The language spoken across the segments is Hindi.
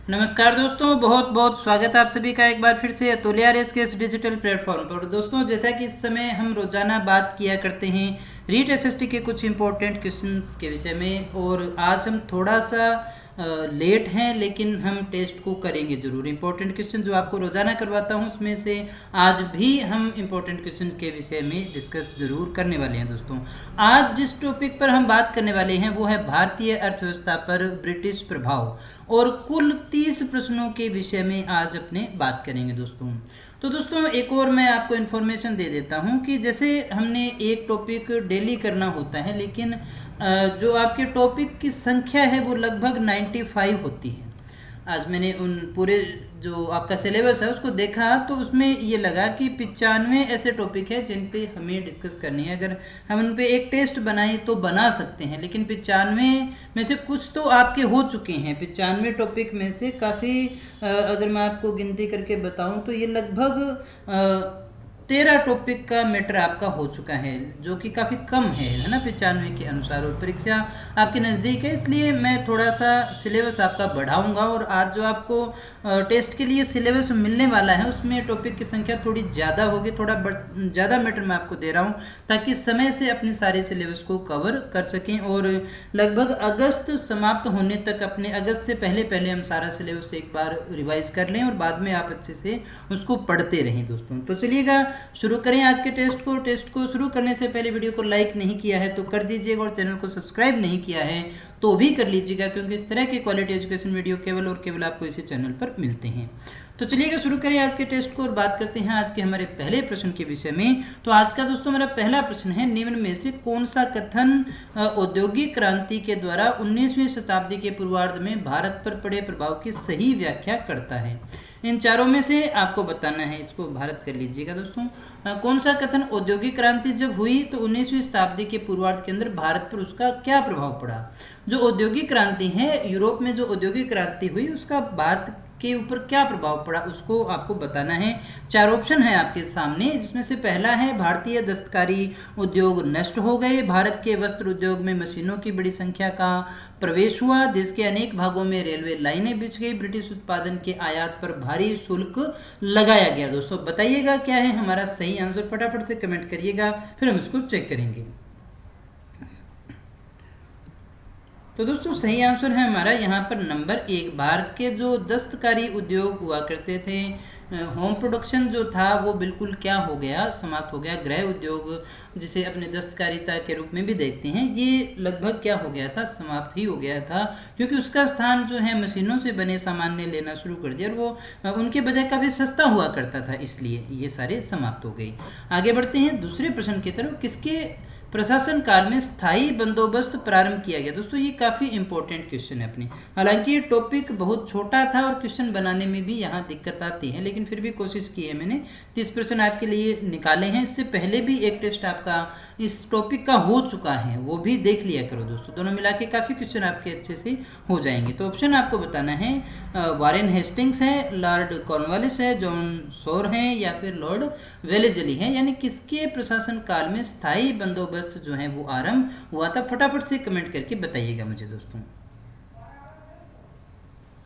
नमस्कार दोस्तों, बहुत बहुत स्वागत है आप सभी का एक बार फिर से अतुल आर एस के इस डिजिटल प्लेटफॉर्म पर। दोस्तों, जैसा कि इस समय हम रोजाना बात किया करते हैं रीट एसएसटी के कुछ इंपॉर्टेंट क्वेश्चंस के विषय में, और आज हम थोड़ा सा लेट हैं लेकिन हम टेस्ट को करेंगे ज़रूर। इंपॉर्टेंट क्वेश्चन जो आपको रोजाना करवाता हूं उसमें से आज भी हम इंपॉर्टेंट क्वेश्चन के विषय में डिस्कस ज़रूर करने वाले हैं। दोस्तों, आज जिस टॉपिक पर हम बात करने वाले हैं वो है भारतीय अर्थव्यवस्था पर ब्रिटिश प्रभाव, और कुल 30 प्रश्नों के विषय में आज अपने बात करेंगे। दोस्तों एक और मैं आपको इन्फॉर्मेशन दे देता हूं कि जैसे हमने एक टॉपिक डेली करना होता है, लेकिन जो आपके टॉपिक की संख्या है वो लगभग 95 होती है। आज मैंने उन पूरे जो आपका सिलेबस है उसको देखा तो उसमें ये लगा कि 95 ऐसे टॉपिक है जिन पे हमें डिस्कस करनी है। अगर हम उन पे एक टेस्ट बनाए तो बना सकते हैं, लेकिन 95 में से कुछ तो आपके हो चुके हैं। 95 टॉपिक में से काफ़ी अगर मैं आपको गिनती करके बताऊं तो ये लगभग 13 टॉपिक का मैटर आपका हो चुका है, जो कि काफ़ी कम है ना 95 के अनुसार। और परीक्षा आपके नज़दीक है, इसलिए मैं थोड़ा सा सिलेबस आपका बढ़ाऊंगा। और आज जो आपको टेस्ट के लिए सिलेबस मिलने वाला है उसमें टॉपिक की संख्या थोड़ी ज़्यादा होगी, थोड़ा ज़्यादा मैटर मैं आपको दे रहा हूँ ताकि समय से अपने सारे सिलेबस को कवर कर सकें, और लगभग अगस्त समाप्त होने तक अपने अगस्त से पहले पहले हम सारा सिलेबस एक बार रिवाइज कर लें और बाद में आप अच्छे से उसको पढ़ते रहें। दोस्तों, तो चलिएगा शुरू करें आज के टेस्ट को शुरू करने से पहले वीडियो को लाइक नहीं किया है तो कर दीजिएगा, और चैनल को सब्सक्राइब नहीं किया है तो भी कर लीजिएगा, क्योंकि इस तरह के क्वालिटी एजुकेशन वीडियो केवल और केवल आपको इसी चैनल पर मिलते हैं। तो चलिएगा शुरू करें आज के टेस्ट को और बात करते हैं आज के हमारे पहले प्रश्न के विषय में। तो आज का दोस्तों मेरा पहला प्रश्न है, निम्न में से कौन सा कथन औद्योगिक क्रांति के द्वारा 19वीं शताब्दी के पूर्वार्ध में भारत पर पड़े प्रभाव की सही व्याख्या करता है? इन चारों में से आपको बताना है, इसको भारत कर लीजिएगा। दोस्तों, कौन सा कथन औद्योगिक क्रांति जब हुई तो 19वीं शताब्दी के पूर्वार्ध के अंदर भारत पर उसका क्या प्रभाव पड़ा? जो औद्योगिक क्रांति है, यूरोप में जो औद्योगिक क्रांति हुई उसका भारत के ऊपर क्या प्रभाव पड़ा उसको आपको बताना है। 4 ऑप्शन है आपके सामने, जिसमें से पहला है भारतीय दस्तकारी उद्योग नष्ट हो गए, भारत के वस्त्र उद्योग में मशीनों की बड़ी संख्या का प्रवेश हुआ, देश के अनेक भागों में रेलवे लाइनें बिछ गई, ब्रिटिश उत्पादन के आयात पर भारी शुल्क लगाया गया। दोस्तों बताइएगा क्या है हमारा सही आंसर, फटाफट से कमेंट करिएगा, फिर हम इसको चेक करेंगे। तो दोस्तों सही आंसर है हमारा यहाँ पर नंबर 1। भारत के जो दस्तकारी उद्योग हुआ करते थे, होम प्रोडक्शन जो था वो बिल्कुल क्या हो गया, समाप्त हो गया। गृह उद्योग जिसे अपने दस्तकारिता के रूप में भी देखते हैं, ये लगभग क्या हो गया था, समाप्त ही हो गया था, क्योंकि उसका स्थान जो है मशीनों से बने सामान ने लेना शुरू कर दिया, और वो उनके बजाय काफ़ी सस्ता हुआ करता था, इसलिए ये सारे समाप्त हो गए। आगे बढ़ते हैं दूसरे प्रश्न की तरफ। किसके प्रशासन काल में स्थायी बंदोबस्त प्रारंभ किया गया? दोस्तों ये काफ़ी इंपॉर्टेंट क्वेश्चन है अपनी, हालांकि ये टॉपिक बहुत छोटा था और क्वेश्चन बनाने में भी यहाँ दिक्कत आती है, लेकिन फिर भी कोशिश की है मैंने। 30 प्रश्न आपके लिए निकाले हैं। इससे पहले भी एक टेस्ट आपका इस टॉपिक का हो चुका है, वो भी देख लिया करो दोस्तों। दोनों मिला के काफ़ी क्वेश्चन आपके अच्छे से हो जाएंगे। तो ऑप्शन आपको बताना है, वारेन हेस्टिंग्स है, लॉर्ड कॉर्नवालिस है, जॉन सोर हैं, या फिर लॉर्ड वेलेजली हैं। यानी किसके प्रशासन काल में स्थायी बंदोबस्त जो है वो आरंभ हुआ था? फटाफट से कमेंट करके बताइएगा मुझे दोस्तों।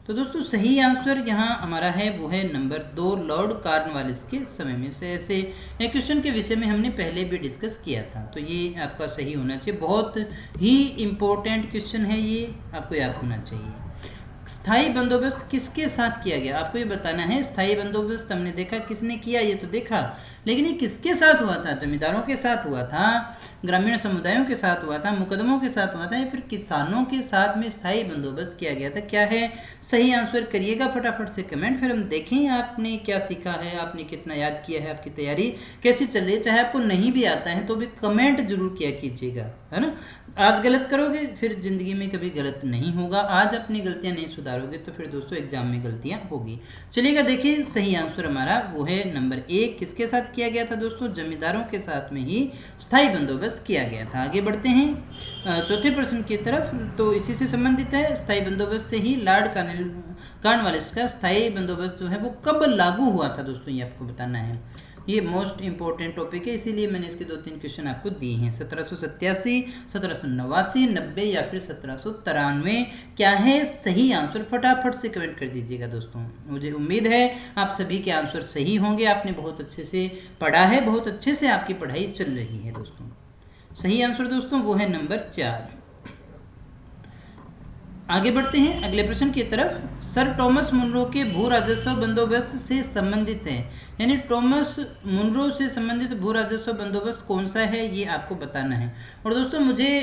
तो दोस्तों सही आंसर यहाँ हमारा है वो है नंबर 2, लॉर्ड कॉर्नवालिस के समय में से। ऐसे एक क्वेश्चन के विषय में हमने पहले भी डिस्कस किया था, तो ये आपका सही होना चाहिए। बहुत ही इंपॉर्टेंट क्वेश्चन है, ये आपको याद होना चाहिए। स्थायी बंदोबस्त किसके साथ किया गया? आपको ये बताना है। स्थायी बंदोबस्त हमने देखा किसने किया, ये तो देखा, लेकिन ये किसके साथ हुआ था? जमींदारों के साथ हुआ था, ग्रामीण समुदायों के साथ हुआ था, मुकदमों के साथ हुआ था, या फिर किसानों के साथ में स्थायी बंदोबस्त किया गया था? क्या है सही आंसर, करिएगा फटाफट से कमेंट, फिर हम देखें आपने क्या सीखा है, आपने कितना याद किया है, आपकी तैयारी कैसी चल रही है। चाहे आपको नहीं भी आता है तो भी कमेंट जरूर किया कीजिएगा, है ना। आज गलत करोगे फिर जिंदगी में कभी गलत नहीं होगा, आज अपनी गलतियां नहीं सुधारोगे तो फिर दोस्तों एग्जाम में गलतियां होगी। चलिएगा देखिए सही आंसर हमारा वो है नंबर 1। किसके साथ किया गया था दोस्तों? जमींदारों के साथ में ही स्थायी बंदोबस्त किया गया था। आगे बढ़ते हैं चौथे प्रश्न की तरफ, तो इसी से संबंधित है। स्थायी बंदोबस्त से ही लॉर्ड कॉर्नवालिस का स्थायी बंदोबस्त जो है वो कब लागू हुआ था दोस्तों, ये आपको बताना है। ये मोस्ट इंपॉर्टेंट टॉपिक है, इसीलिए मैंने इसके 2-3 क्वेश्चन आपको दिए हैं। 1787, 1789, 90 या फिर 1793 क्या है सही आंसर? फटाफट से कमेंट कर दीजिएगा दोस्तों। मुझे उम्मीद है आप सभी के आंसर सही होंगे। आपने बहुत अच्छे से पढ़ा है, बहुत अच्छे से आपकी पढ़ाई चल रही है दोस्तों। सही आंसर दोस्तों वो है नंबर 4। आगे बढ़ते हैं अगले प्रश्न की तरफ। सर टॉमस मुनरो के भू राजस्व बंदोबस्त से संबंधित है, यानी टॉमस मुनरो से संबंधित भू राजस्व बंदोबस्त कौन सा है, ये आपको बताना है। और दोस्तों मुझे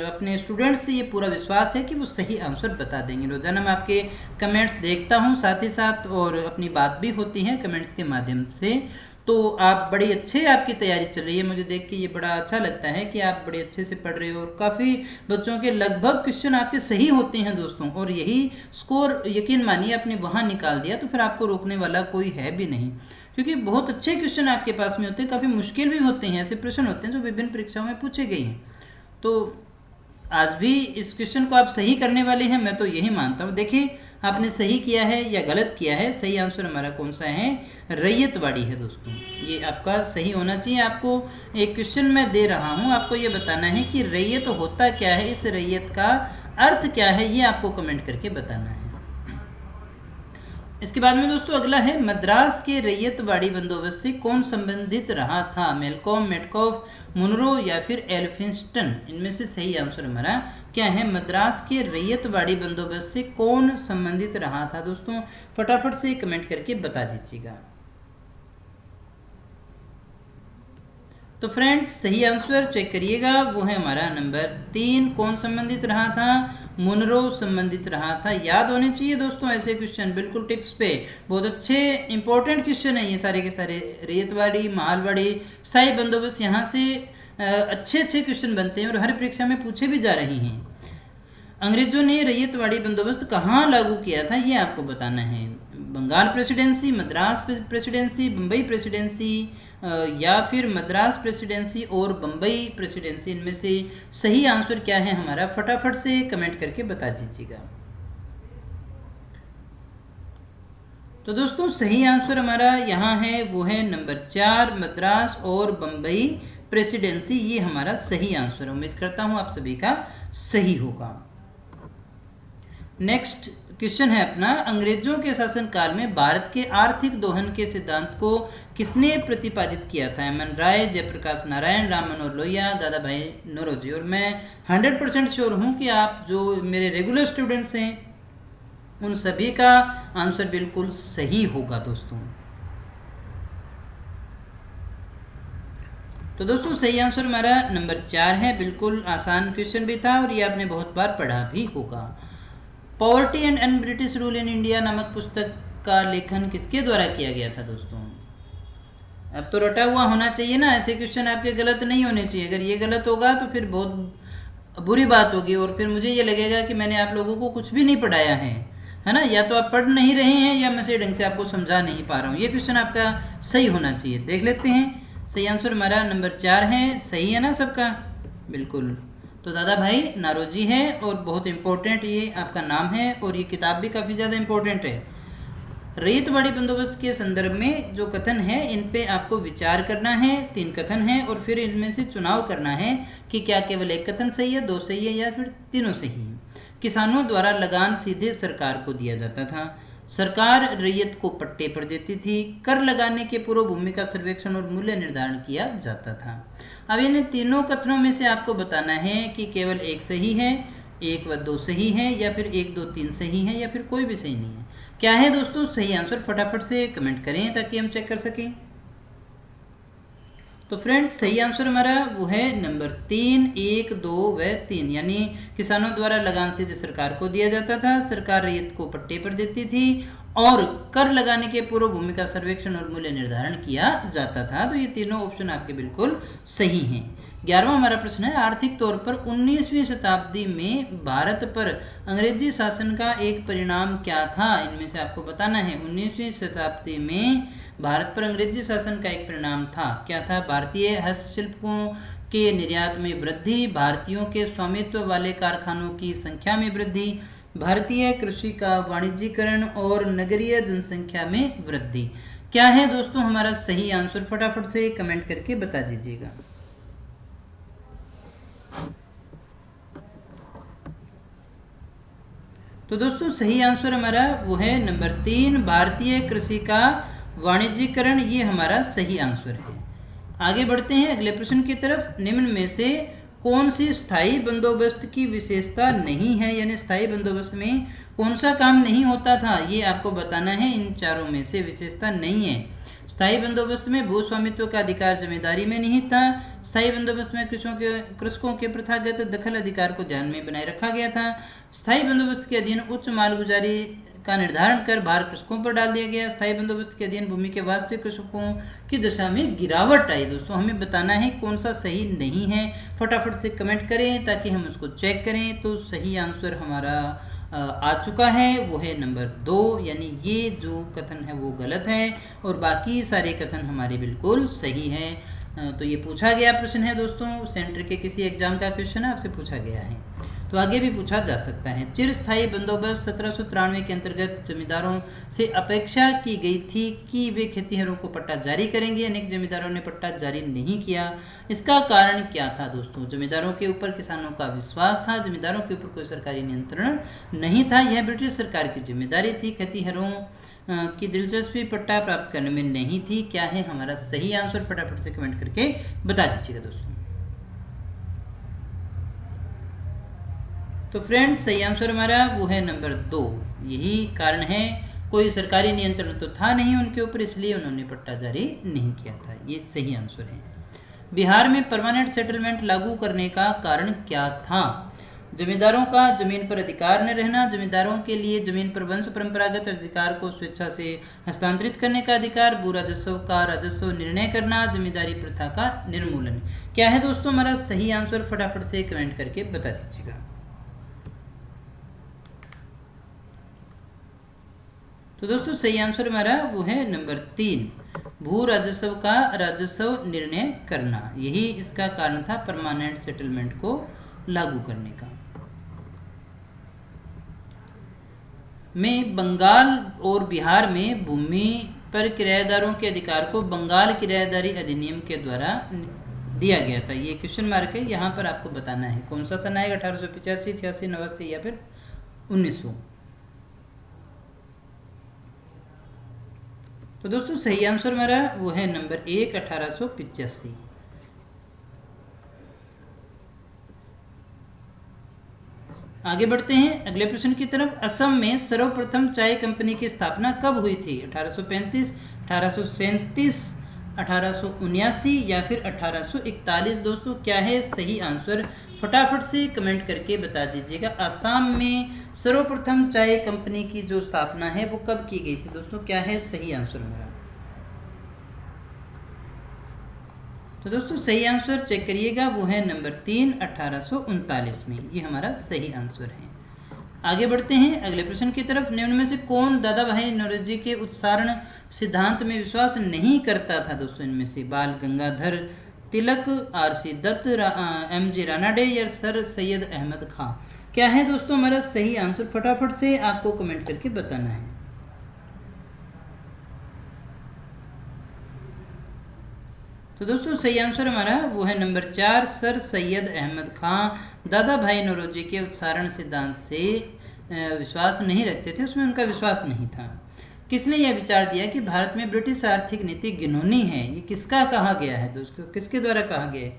अपने स्टूडेंट्स से ये पूरा विश्वास है कि वो सही आंसर बता देंगे। रोजाना मैं आपके कमेंट्स देखता हूँ, साथ ही साथ और अपनी बात भी होती है कमेंट्स के माध्यम से। तो आप बड़ी अच्छे, आपकी तैयारी चल रही है, मुझे देख के ये बड़ा अच्छा लगता है कि आप बड़े अच्छे से पढ़ रहे हो। और काफ़ी बच्चों के लगभग क्वेश्चन आपके सही होते हैं दोस्तों, और यही स्कोर यकीन मानिए आपने वहाँ निकाल दिया तो फिर आपको रोकने वाला कोई है भी नहीं, क्योंकि बहुत अच्छे क्वेश्चन आपके पास में होते हैं, काफ़ी मुश्किल भी होते हैं। ऐसे प्रश्न होते हैं जो विभिन्न परीक्षाओं में पूछे गए हैं। तो आज भी इस क्वेश्चन को आप सही करने वाले हैं, मैं तो यही मानता हूँ। देखिए आपने सही किया है या गलत किया है। सही आंसर हमारा कौन सा है? रैयतवाड़ी है दोस्तों, ये आपका सही होना चाहिए। आपको एक क्वेश्चन मैं दे रहा हूँ, आपको ये बताना है कि रैयत होता क्या है, इस रैयत का अर्थ क्या है, ये आपको कमेंट करके बताना है। इसके बाद में दोस्तों अगला है, मद्रास के रैयतवाड़ी बंदोबस्त से कौन संबंधित रहा था? मेलकॉम, मेटकॉफ, मुनरो या फिर एल्फिंस्टन? इनमें से सही आंसर हमारा क्या है? मद्रास के रैयतवाड़ी बंदोबस्त से कौन संबंधित रहा था दोस्तों? फटाफट से कमेंट करके बता दीजिएगा। तो फ्रेंड्स सही आंसर चेक करिएगा, वो है हमारा नंबर 3। कौन संबंधित रहा था? मुनरो संबंधित रहा था। याद होने चाहिए दोस्तों ऐसे क्वेश्चन, बिल्कुल टिप्स पे, बहुत अच्छे इंपॉर्टेंट क्वेश्चन है ये सारे के सारे। रैयतवाड़ी, मालवाड़ी, स्थायी बंदोबस्त, यहाँ से अच्छे अच्छे क्वेश्चन बनते हैं और हर परीक्षा में पूछे भी जा रहे हैं। अंग्रेजों ने रैयतवाड़ी बंदोबस्त कहाँ लागू किया था, ये आपको बताना है। Bengal presidency, Madras presidency, Bombay presidency या फिर मद्रास प्रेसिडेंसी और बम्बई प्रेसिडेंसी? इनमें से सही आंसर क्या है हमारा? फटाफट से कमेंट करके बता दीजिएगा। तो दोस्तों सही आंसर हमारा यहाँ है, वो है नंबर 4, मद्रास और बम्बई प्रेसिडेंसी। ये हमारा सही आंसर है। उम्मीद करता हूँ आप सभी का सही होगा। नेक्स्ट क्वेश्चन है अपना, अंग्रेजों के शासनकाल में भारत के आर्थिक दोहन के सिद्धांत को किसने प्रतिपादित किया था? एम.एन. राय, जयप्रकाश नारायण, राम मनोहर लोहिया, दादा भाई नौरोजी। और मैं 100% श्योर हूँ कि आप जो मेरे रेगुलर स्टूडेंट्स हैं उन सभी का आंसर बिल्कुल सही होगा दोस्तों। तो दोस्तों सही आंसर हमारा नंबर 4 है। बिल्कुल आसान क्वेश्चन भी था और ये आपने बहुत बार पढ़ा भी होगा। Poverty and British rule in India नामक पुस्तक का लेखन किसके द्वारा किया गया था दोस्तों? अब तो रटा हुआ होना चाहिए ना, ऐसे क्वेश्चन आपके गलत नहीं होने चाहिए। अगर ये गलत होगा तो फिर बहुत बुरी बात होगी और फिर मुझे ये लगेगा कि मैंने आप लोगों को कुछ भी नहीं पढ़ाया है ना। या तो आप पढ़ नहीं रहे हैं या मैं सही ढंग से आपको समझा नहीं पा रहा हूँ। ये क्वेश्चन आपका सही होना चाहिए। देख लेते हैं। सही आंसर हमारा नंबर 4 है। सही है ना सबका? बिल्कुल। तो दादा भाई नारोजी है और बहुत इंपॉर्टेंट ये आपका नाम है और ये किताब भी काफ़ी ज़्यादा इंपॉर्टेंट है। रैयतवाड़ी बंदोबस्त के संदर्भ में जो कथन है इन पे आपको विचार करना है। 3 कथन है और फिर इनमें से चुनाव करना है कि क्या केवल एक कथन सही है, 2 सही है या फिर तीनों सही है। किसानों द्वारा लगान सीधे सरकार को दिया जाता था। सरकार रैयत को पट्टे पर देती थी। कर लगाने के पूर्व भूमि का सर्वेक्षण और मूल्य निर्धारण किया जाता था। अब इन तीनों कथनों में से आपको बताना है कि केवल एक सही है, 1 व 2 सही है या फिर 1, 2, 3 सही है या फिर कोई भी सही नहीं है। क्या है दोस्तों सही आंसर? फटाफट से कमेंट करें ताकि हम चेक कर सकें। तो फ्रेंड्स सही आंसर हमारा वो है नंबर 3, 1, 2 व 3, यानी किसानों द्वारा लगान सीधे सरकार को दिया जाता था। सरकार रैयत को पट्टे पर देती थी और कर लगाने के पूर्व भूमि का सर्वेक्षण और मूल्य निर्धारण किया जाता था। तो ये तीनों ऑप्शन आपके बिल्कुल सही हैं। 11वां हमारा प्रश्न है, आर्थिक तौर पर 19वीं शताब्दी में भारत पर अंग्रेजी शासन का एक परिणाम क्या था? इनमें से आपको बताना है। 19वीं शताब्दी में भारत पर अंग्रेजी शासन का एक परिणाम था, क्या था? भारतीय हस्तशिल्पों के निर्यात में वृद्धि, भारतीयों के स्वामित्व वाले कारखानों की संख्या में वृद्धि, भारतीय कृषि का वाणिज्यीकरण और नगरीय जनसंख्या में वृद्धि। क्या है दोस्तों हमारा सही आंसर, फटाफट से कमेंट करके बता दीजिएगा। तो दोस्तों सही आंसर हमारा वो है नंबर 3, भारतीय कृषि का वाणिज्यीकरण, ये हमारा सही आंसर है। आगे बढ़ते हैं अगले प्रश्न की तरफ। निम्न में से कौन सी स्थायी बंदोबस्त की विशेषता नहीं है, यानी स्थायी बंदोबस्त में कौन सा काम नहीं होता था, ये आपको बताना है। इन चारों में से विशेषता नहीं है। स्थायी बंदोबस्त में भू स्वामित्व का अधिकार जिम्मेदारी में नहीं था। स्थायी बंदोबस्त में कृषकों के प्रथागत दखल अधिकार को ध्यान में बनाए रखा गया था। स्थायी बंदोबस्त के अधीन उच्च मालगुजारी का निर्धारण कर भार कृषकों पर डाल दिया गया। स्थायी बंदोबस्त के अधीन भूमि के वास्तविक कृषकों की दशा में गिरावट आई। दोस्तों हमें बताना है कौन सा सही नहीं है, फटाफट से कमेंट करें ताकि हम उसको चेक करें। तो सही आंसर हमारा आ चुका है, वो है नंबर 2, यानी ये जो कथन है वो गलत है और बाकी सारे कथन हमारे बिल्कुल सही हैं। तो ये पूछा गया प्रश्न है दोस्तों, सेंटर के किसी एग्जाम का क्वेश्चन है, आपसे पूछा गया है, तो आगे भी पूछा जा सकता है। चिरस्थायी बंदोबस्त 1793 के अंतर्गत जमींदारों से अपेक्षा की गई थी कि वे खेतीहरों को पट्टा जारी करेंगे। अनेक जमींदारों ने पट्टा जारी नहीं किया। इसका कारण क्या था दोस्तों? जमींदारों के ऊपर किसानों का विश्वास था, जमींदारों के ऊपर कोई सरकारी नियंत्रण नहीं था, यह ब्रिटिश सरकार की जिम्मेदारी थी। खेतीहरों की दिलचस्पी पट्टा प्राप्त करने में नहीं थी। क्या है हमारा सही आंसर, फटाफट से कमेंट करके बता दीजिएगा दोस्तों। तो फ्रेंड्स सही आंसर हमारा वो है नंबर 2, यही कारण है, कोई सरकारी नियंत्रण तो था नहीं उनके ऊपर, इसलिए उन्होंने पट्टा जारी नहीं किया था। ये सही आंसर है। बिहार में परमानेंट सेटलमेंट लागू करने का कारण क्या था? जमींदारों का जमीन पर अधिकार न रहना, जमींदारों के लिए जमीन पर वंश परंपरागत अधिकार को स्वेच्छा से हस्तांतरित करने का अधिकार, भू राजस्व का राजस्व निर्णय करना, जमींदारी प्रथा का निर्मूलन। क्या है दोस्तों हमारा सही आंसर, फटाफट से कमेंट करके बता दीजिएगा। तो दोस्तों सही आंसर हमारा वो है नंबर 3, भू राजस्व का राजस्व निर्णय करना, यही इसका कारण था परमानेंट सेटलमेंट को लागू करने का। में बंगाल और बिहार में भूमि पर किराएदारों के अधिकार को बंगाल किराएदारी अधिनियम के द्वारा दिया गया था। ये क्वेश्चन मार्क है, यहाँ पर आपको बताना है कौन सा सन आएगा, 1885, 86, 89 या फिर 1900। तो दोस्तों सही आंसर हमारा वो है नंबर 1, 1885। आगे बढ़ते हैं अगले प्रश्न की तरफ। असम में सर्वप्रथम चाय कंपनी की स्थापना कब हुई थी? 1835, 1837, 1879 या फिर 1841। दोस्तों क्या है सही आंसर, फटाफट से कमेंट करके बता दीजिएगा। असम में सर्वप्रथम चाय कंपनी की जो स्थापना है वो कब की गई थी? दोस्तों क्या है सही आंसर मेरा? तो दोस्तों सही आंसर चेक करिएगा, वो है नंबर 3, 1839 में, ये हमारा सही आंसर है। आगे बढ़ते हैं अगले प्रश्न की तरफ। निम्न में से कौन दादा भाई नौरोजी के उत्सारण सिद्धांत में विश्वास नहीं करता था? दोस्तों इनमें से बाल गंगाधर तिलक, आर.सी. दत्त, एम.जी. रानाडे या सर सैयद अहमद खां। क्या है दोस्तों हमारा सही आंसर, फटाफट से आपको कमेंट करके बताना है। तो दोस्तों सही आंसर हमारा वो है नंबर 4, सर सैयद अहमद खां दादा भाई नौरोजी के उत्सारण सिद्धांत से विश्वास नहीं रखते थे, उसमें उनका विश्वास नहीं था। किसने यह विचार दिया कि भारत में ब्रिटिश आर्थिक नीति घिनौनी है? ये किसका कहा गया है दोस्तों, किसके द्वारा कहा गया है?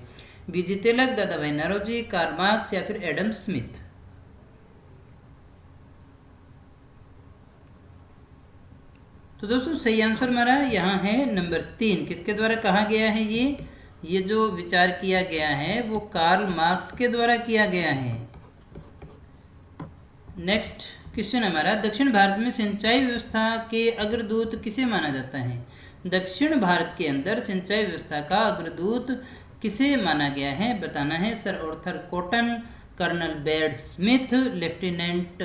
बी.जी. तिलक, दादा भाई नौरोजी, कार्ल मार्क्स या फिर एडम स्मिथ। तो दोस्तों सही आंसर हमारा यहाँ है नंबर 3, किसके द्वारा कहा गया है? ये जो विचार किया गया है वो कार्ल मार्क्स के द्वारा किया गया है। नेक्स्ट क्वेश्चन हमारा, दक्षिण भारत में सिंचाई व्यवस्था के अग्रदूत किसे माना जाता है? दक्षिण भारत के अंदर सिंचाई व्यवस्था का अग्रदूत किसे माना गया है? बताना है। Sir Arthur Cotton, colonel Baird Smith, lieutenant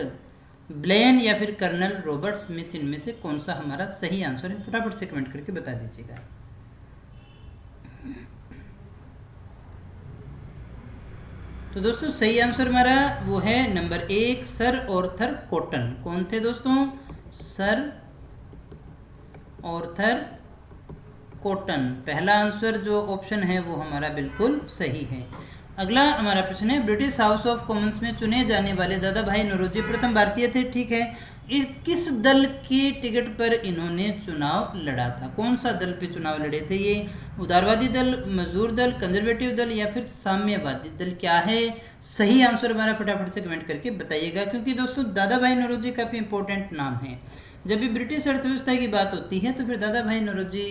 Blane या फिर कर्नल रॉबर्ट स्मिथ, इनमें से कौन सा हमारा सही आंसर है? फटाफट से कमेंट करके बता दीजिएगा। तो दोस्तों सही आंसर हमारा वो है नंबर 1, सर आर्थर कॉटन। कौन थे दोस्तों? Sir Arthur cotton. पहला आंसर जो ऑप्शन है वो हमारा बिल्कुल सही है। अगला हमारा प्रश्न है, ब्रिटिश हाउस ऑफ कॉमन्स में चुने जाने वाले दादा भाई नौरोजी प्रथम भारतीय थे, ठीक है। किस दल की टिकट पर इन्होंने चुनाव लड़ा था? कौन सा दल पे चुनाव लड़े थे ये? उदारवादी दल, मजदूर दल, कंजर्वेटिव दल या फिर साम्यवादी दल? क्या है सही आंसर हमारा? फटाफट से कमेंट करके बताइएगा, क्योंकि दोस्तों दादा भाई नौरोजी काफ़ी इंपॉर्टेंट नाम है। जब भी ब्रिटिश अर्थव्यवस्था की बात होती है तो फिर दादा भाई नौरोजी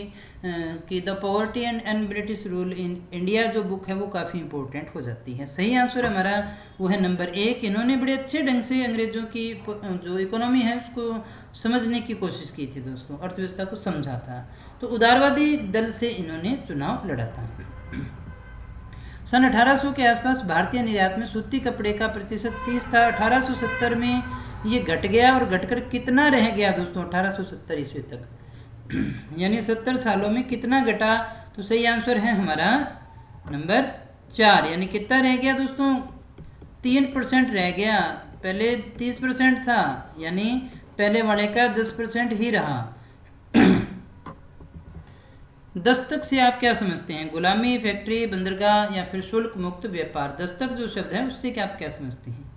की the poverty and British rule in India जो बुक है वो काफ़ी इंपॉर्टेंट हो जाती है। सही आंसर हमारा वो है नंबर 1। इन्होंने बड़े अच्छे ढंग से अंग्रेज़ों की जो इकोनॉमी है उसको समझने की कोशिश की थी दोस्तों, अर्थव्यवस्था को समझा था। तो उदारवादी दल से इन्होंने चुनाव लड़ा था। सन 1800 के आसपास भारतीय निर्यात में सूती कपड़े का प्रतिशत 30 था। 1870 में ये घट गया और घटकर कितना रह गया दोस्तों 1870 ईस्वी तक? यानी 70 सालों में कितना घटा? तो सही आंसर है हमारा नंबर 4। यानी कितना रह गया दोस्तों? 3% रह गया। पहले 30% था, यानी पहले वाले का 10% ही रहा। दस्तक से आप क्या समझते हैं? गुलामी, फैक्ट्री, बंदरगाह या फिर शुल्क मुक्त व्यापार? दस्तक जो शब्द है उससे क्या आप क्या समझते हैं?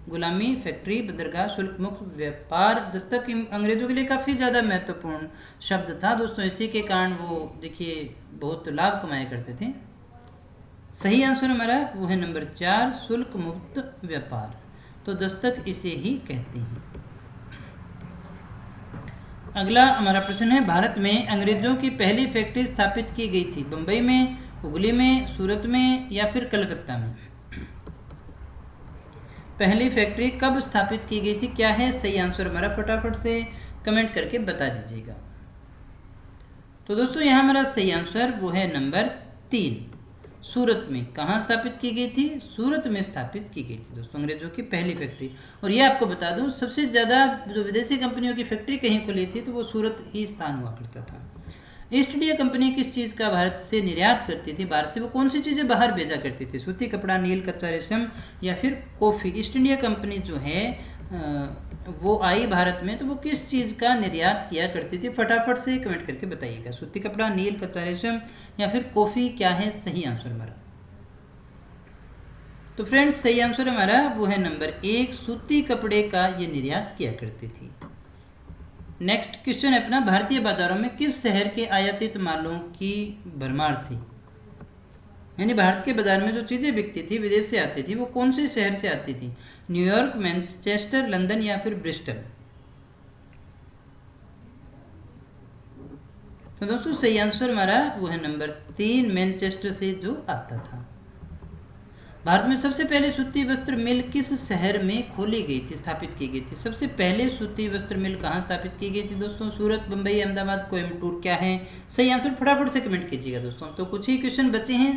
गुलामी, फैक्ट्री, बंदरगाह, शुल्क मुक्त व्यापार। दस्तक अंग्रेजों के लिए काफ़ी ज़्यादा महत्वपूर्ण शब्द था दोस्तों, इसी के कारण वो देखिए बहुत लाभ कमाया करते थे। सही आंसर हमारा वो है नंबर 4, शुल्क मुक्त व्यापार। तो दस्तक इसे ही कहते हैं। अगला हमारा प्रश्न है, भारत में अंग्रेजों की पहली फैक्ट्री स्थापित की गई थी? बम्बई में, हुगली में, सूरत में या फिर कलकत्ता में? पहली फैक्ट्री कब स्थापित की गई थी? क्या है सही आंसर हमारा? फटाफट से कमेंट करके बता दीजिएगा। तो दोस्तों यहाँ हमारा सही आंसर वो है नंबर 3, सूरत में। कहाँ स्थापित की गई थी? सूरत में स्थापित की गई थी दोस्तों अंग्रेजों की पहली फैक्ट्री। और ये आपको बता दूं, सबसे ज़्यादा जो विदेशी कंपनियों की फैक्ट्री कहीं खुली थी तो वो सूरत ही स्थान हुआ करता था। ईस्ट इंडिया कंपनी किस चीज़ का भारत से निर्यात करती थी? भारत से वो कौन सी चीज़ें बाहर भेजा करती थी? सूती कपड़ा, नील, कच्चा रेशम या फिर कॉफ़ी? ईस्ट इंडिया कंपनी जो है वो आई भारत में तो वो किस चीज़ का निर्यात किया करती थी? फटाफट से कमेंट करके बताइएगा। सूती कपड़ा, नील, कच्चा रेशम या फिर कॉफ़ी? क्या है सही आंसर हमारा? तो फ्रेंड्स सही आंसर हमारा वो है नंबर 1, सूती कपड़े का ये निर्यात किया करती थी। नेक्स्ट क्वेश्चन है अपना, भारतीय बाजारों में किस शहर के आयातित मालों की भरमार थी? यानी भारत के बाजार में जो चीज़ें बिकती थी विदेश से आती थी वो कौन से शहर से आती थी? न्यूयॉर्क, मैनचेस्टर, लंदन या फिर ब्रिस्टल? तो दोस्तों सही आंसर हमारा वो है नंबर 3, मैनचेस्टर से जो आता था। भारत में सबसे पहले सूती वस्त्र मिल किस शहर में खोली गई थी, स्थापित की गई थी? सबसे पहले सूती वस्त्र मिल कहाँ स्थापित की गई थी दोस्तों? सूरत, बम्बई, अहमदाबाद, कोयम्बटूर? क्या है सही आंसर? फटाफट से कमेंट कीजिएगा दोस्तों। तो कुछ ही क्वेश्चन बचे हैं।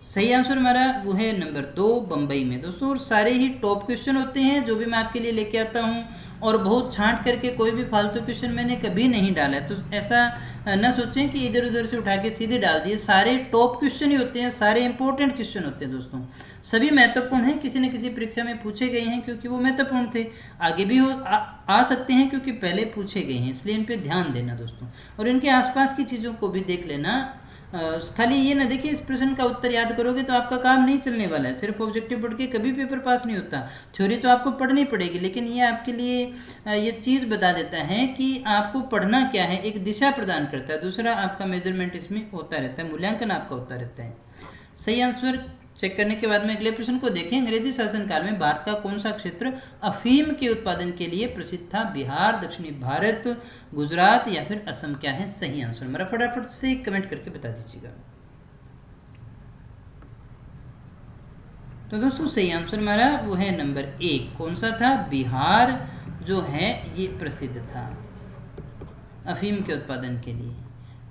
सही आंसर हमारा वो है नंबर 2, बम्बई में दोस्तों। और सारे ही टॉप क्वेश्चन होते हैं जो भी मैं आपके लिए लेके आता हूँ, और बहुत छांट करके कोई भी फालतू क्वेश्चन मैंने कभी नहीं डाला है। तो ऐसा न सोचें कि इधर उधर से उठा के सीधे डाल दिए। सारे टॉप क्वेश्चन ही होते हैं, सारे इंपॉर्टेंट क्वेश्चन होते हैं दोस्तों। सभी महत्वपूर्ण हैं, किसी न किसी परीक्षा में पूछे गए हैं क्योंकि वो महत्वपूर्ण थे। आगे भी आ सकते हैं क्योंकि पहले पूछे गए हैं, इसलिए इन पर ध्यान देना दोस्तों। और इनके आसपास की चीज़ों को भी देख लेना। खाली ये ना देखिए इस प्रश्न का उत्तर याद करोगे तो आपका काम नहीं चलने वाला है। सिर्फ ऑब्जेक्टिव पढ़ के कभी पेपर पास नहीं होता। थ्योरी तो आपको पढ़नी पड़ेगी, लेकिन ये आपके लिए ये चीज़ बता देता है कि आपको पढ़ना क्या है, एक दिशा प्रदान करता है। दूसरा आपका मेजरमेंट इसमें होता रहता है, मूल्यांकन आपका होता रहता है। सही आंसर चेक करने के बाद में अगले प्रश्न को देखें। अंग्रेजी शासनकाल में भारत का कौन सा क्षेत्र अफीम के उत्पादन के लिए प्रसिद्ध था? बिहार, दक्षिणी भारत, गुजरात या फिर असम? क्या है सही आंसर? मेरा फटाफट से कमेंट करके बता दीजिएगा। तो दोस्तों सही आंसर हमारा वो है नंबर 1। कौन सा था? बिहार जो है ये प्रसिद्ध था अफीम के उत्पादन के लिए।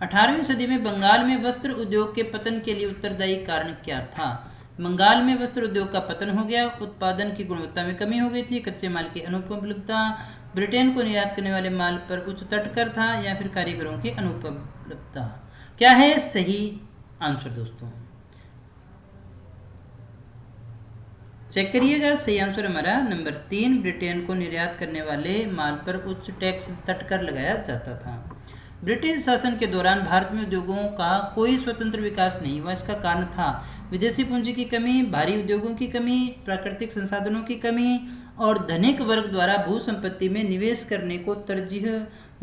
18वीं सदी में बंगाल में वस्त्र उद्योग के पतन के लिए उत्तरदायी कारण क्या था? बंगाल में वस्त्र उद्योग का पतन हो गया, उत्पादन की गुणवत्ता में कमी हो गई थी, कच्चे माल की अनुपलब्धता, ब्रिटेन को निर्यात करने वाले माल पर उच्च तटकर था या फिर कारीगरों की अनुपलब्धता? क्या है सही आंसर दोस्तों? चेक करिएगा। सही आंसर हमारा नंबर 3, ब्रिटेन को निर्यात करने वाले माल पर उच्च टैक्स तटकर लगाया जाता था। ब्रिटिश शासन के दौरान भारत में उद्योगों का कोई स्वतंत्र विकास नहीं हुआ। इसका कारण था विदेशी पूंजी की कमी, भारी उद्योगों की कमी, प्राकृतिक संसाधनों की कमी और धनिक वर्ग द्वारा भू संपत्ति में निवेश करने को तरजीह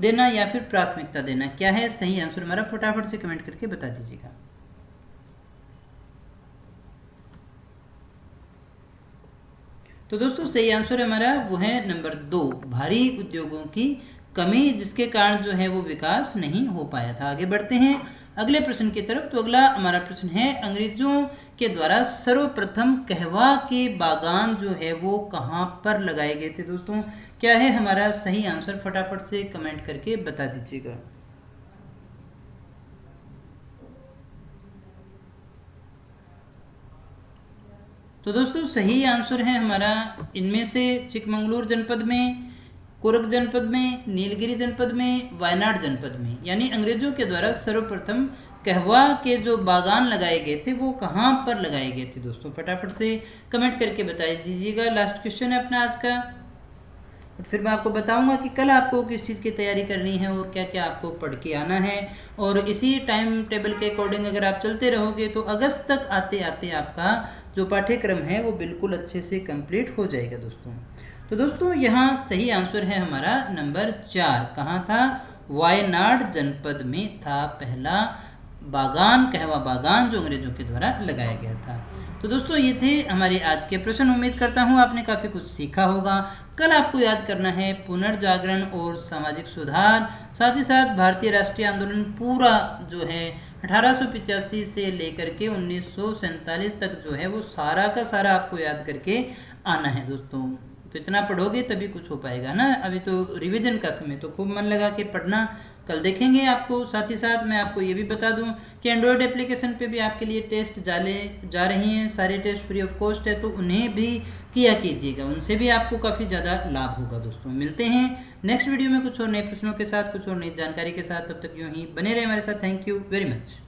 देना या फिर प्राथमिकता देना। क्या है सही आंसर हमारा? फटाफट से कमेंट करके बता दीजिएगा। तो दोस्तों सही आंसर हमारा वो है नंबर 2, भारी उद्योगों की कमी, जिसके कारण जो है वो विकास नहीं हो पाया था। आगे बढ़ते हैं अगले प्रश्न की तरफ। तो अगला हमारा प्रश्न है, अंग्रेजों के द्वारा सर्वप्रथम कहवा के बागान जो है वो कहाँ पर लगाए गए थे? दोस्तों क्या है हमारा सही आंसर? फटाफट से कमेंट करके बता दीजिएगा। तो दोस्तों सही आंसर है हमारा इनमें से चिकमंगलूर जनपद में, कुर्ग जनपद में, नीलगिरी जनपद में, वायनाड जनपद में। यानी अंग्रेजों के द्वारा सर्वप्रथम कहवा के जो बागान लगाए गए थे वो कहाँ पर लगाए गए थे? दोस्तों फटाफट से कमेंट करके बता दीजिएगा। लास्ट क्वेश्चन है अपना आज का, और फिर मैं आपको बताऊंगा कि कल आपको किस चीज़ की तैयारी करनी है और क्या क्या आपको पढ़ के आना है। और इसी टाइम टेबल के अकॉर्डिंग अगर आप चलते रहोगे तो अगस्त तक आते आते आपका जो पाठ्यक्रम है वो बिल्कुल अच्छे से कंप्लीट हो जाएगा दोस्तों। तो दोस्तों यहाँ सही आंसर है हमारा नंबर 4। कहाँ था? वायनाड जनपद में था पहला बागान, कहवा बागान, जो अंग्रेजों के द्वारा लगाया गया था। तो दोस्तों ये थे हमारे आज के प्रश्न। उम्मीद करता हूँ आपने काफ़ी कुछ सीखा होगा। कल आपको याद करना है पुनर्जागरण और सामाजिक सुधार, साथ ही साथ भारतीय राष्ट्रीय आंदोलन पूरा जो है 1885 से लेकर के 1947 तक जो है वो सारा का सारा आपको याद करके आना है दोस्तों। तो इतना पढ़ोगे तभी कुछ हो पाएगा ना। अभी तो रिवीजन का समय, तो खूब मन लगा के पढ़ना। कल देखेंगे आपको। साथ ही साथ मैं आपको ये भी बता दूं कि एंड्रॉयड एप्लीकेशन पे भी आपके लिए टेस्ट जा रही हैं। सारे टेस्ट फ्री ऑफ कॉस्ट है, तो उन्हें भी किया कीजिएगा, उनसे भी आपको काफ़ी ज़्यादा लाभ होगा दोस्तों। मिलते हैं नेक्स्ट वीडियो में कुछ और नए प्रश्नों के साथ, कुछ और नई जानकारी के साथ। तब तक यूँ ही बने रहे हमारे साथ। Thank you very much.